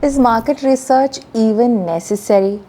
Is market research even necessary?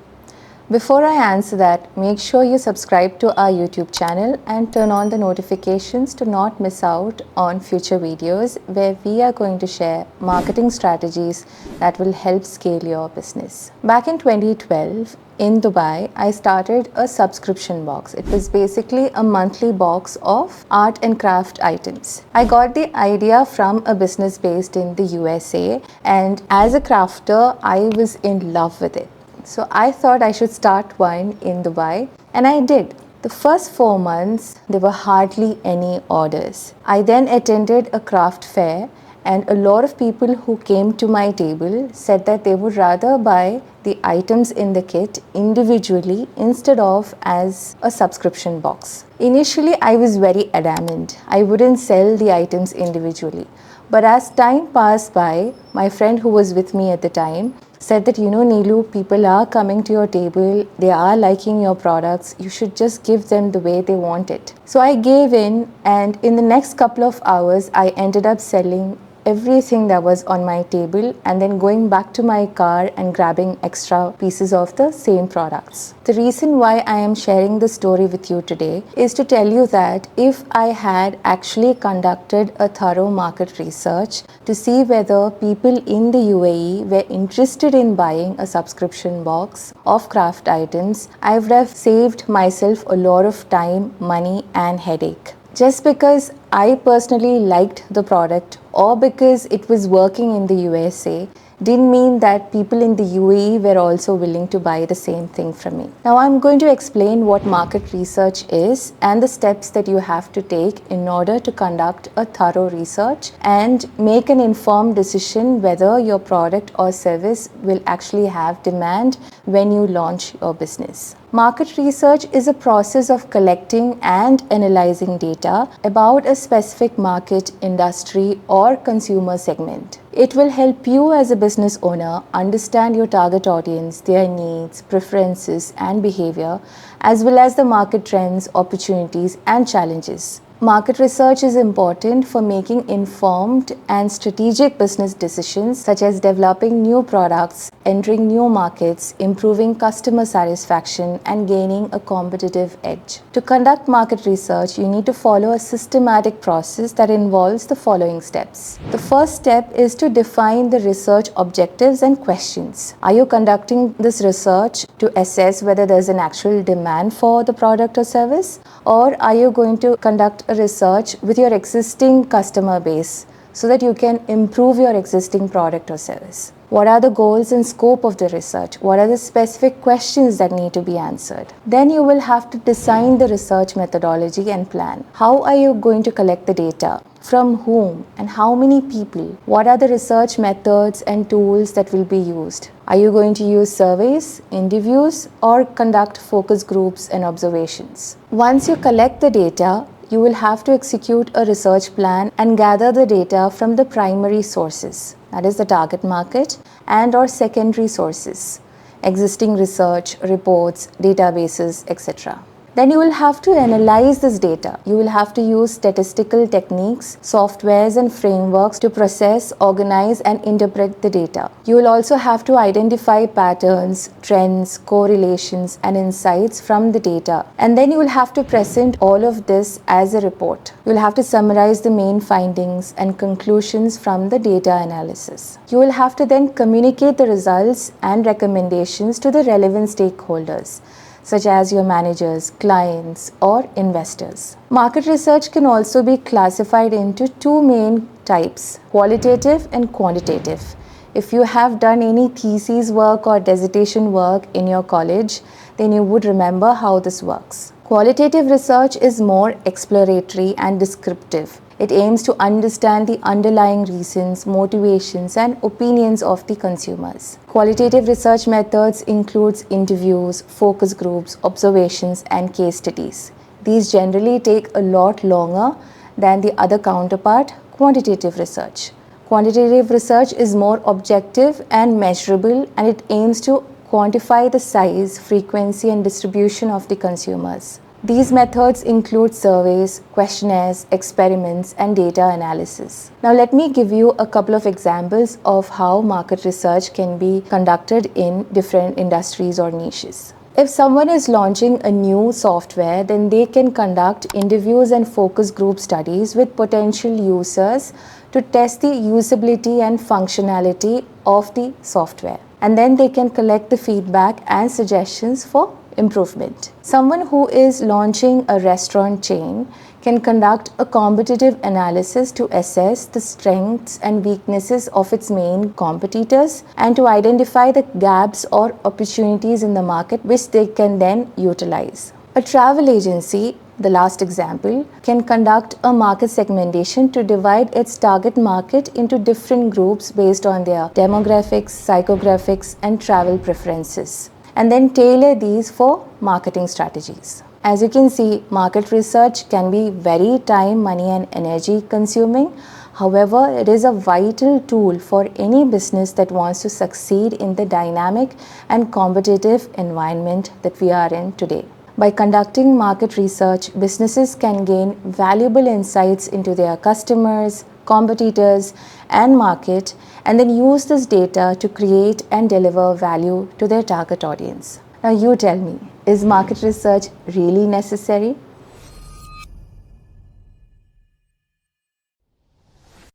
Before I answer that, make sure you subscribe to our YouTube channel and turn on the notifications to not miss out on future videos where we are going to share marketing strategies that will help scale your business. Back in 2012, in Dubai, I started a subscription box. It was basically a monthly box of art and craft items. I got the idea from a business based in the USA, and as a crafter, I was in love with it. So I thought I should start one in Dubai, and I did. The first 4 months, there were hardly any orders. I then attended a craft fair, and a lot of people who came to my table said that they would rather buy the items in the kit individually instead of as a subscription box. Initially, I was very adamant. I wouldn't sell the items individually. But as time passed by, my friend who was with me at the time said that, Neelu, people are coming to your table, they are liking your products, you should just give them the way they want it. So I gave in, and in the next couple of hours, I ended up selling everything that was on my table and then going back to my car and grabbing extra pieces of the same products. The reason why I am sharing this story with you today is to tell you that if I had actually conducted a thorough market research to see whether people in the UAE were interested in buying a subscription box of craft items, I would have saved myself a lot of time, money and headache. Just because I personally liked the product or because it was working in the USA didn't mean that people in the UAE were also willing to buy the same thing from me. Now I'm going to explain what market research is and the steps that you have to take in order to conduct a thorough research and make an informed decision whether your product or service will actually have demand when you launch your business. Market research is a process of collecting and analyzing data about a specific market, industry, or consumer segment. It will help you as a business owner understand your target audience, their needs, preferences, and behavior, as well as the market trends, opportunities, and challenges. Market research is important for making informed and strategic business decisions such as developing new products, entering new markets, improving customer satisfaction, and gaining a competitive edge. To conduct market research, you need to follow a systematic process that involves the following steps. The first step is to define the research objectives and questions. Are you conducting this research to assess whether there's an actual demand for the product or service? Or are you going to conduct a research with your existing customer base so that you can improve your existing product or service? What are the goals and scope of the research? What are the specific questions that need to be answered? Then you will have to design the research methodology and plan. How are you going to collect the data? From whom and how many people? What are the research methods and tools that will be used? Are you going to use surveys, interviews, or conduct focus groups and observations? Once you collect the data, you will have to execute a research plan and gather the data from the primary sources, that is the target market, and or secondary sources, existing research, reports, databases, etc. Then you will have to analyze this data. You will have to use statistical techniques, softwares and frameworks to process, organize and interpret the data. You will also have to identify patterns, trends, correlations and insights from the data. And then you will have to present all of this as a report. You will have to summarize the main findings and conclusions from the data analysis. You will have to then communicate the results and recommendations to the relevant stakeholders, such as your managers, clients, or investors. Market research can also be classified into two main types, qualitative and quantitative. If you have done any thesis work or dissertation work in your college, then you would remember how this works. Qualitative research is more exploratory and descriptive. It aims to understand the underlying reasons, motivations, and opinions of the consumers. Qualitative research methods includes interviews, focus groups, observations, and case studies. These generally take a lot longer than the other counterpart, quantitative research. Quantitative research is more objective and measurable, and it aims to quantify the size, frequency, and distribution of the consumers. These methods include surveys, questionnaires, experiments, and data analysis. Now, let me give you a couple of examples of how market research can be conducted in different industries or niches. If someone is launching a new software, then they can conduct interviews and focus group studies with potential users to test the usability and functionality of the software. And then they can collect the feedback and suggestions for improvement. Someone who is launching a restaurant chain can conduct a competitive analysis to assess the strengths and weaknesses of its main competitors and to identify the gaps or opportunities in the market which they can then utilize. A travel agency, the last example, can conduct a market segmentation to divide its target market into different groups based on their demographics, psychographics, and travel preferences, and then tailor these for marketing strategies. As you can see, market research can be very time, money, and energy consuming. However, it is a vital tool for any business that wants to succeed in the dynamic and competitive environment that we are in today. By conducting market research, businesses can gain valuable insights into their customers, competitors, and market, and then use this data to create and deliver value to their target audience. Now, you tell me, is market research really necessary?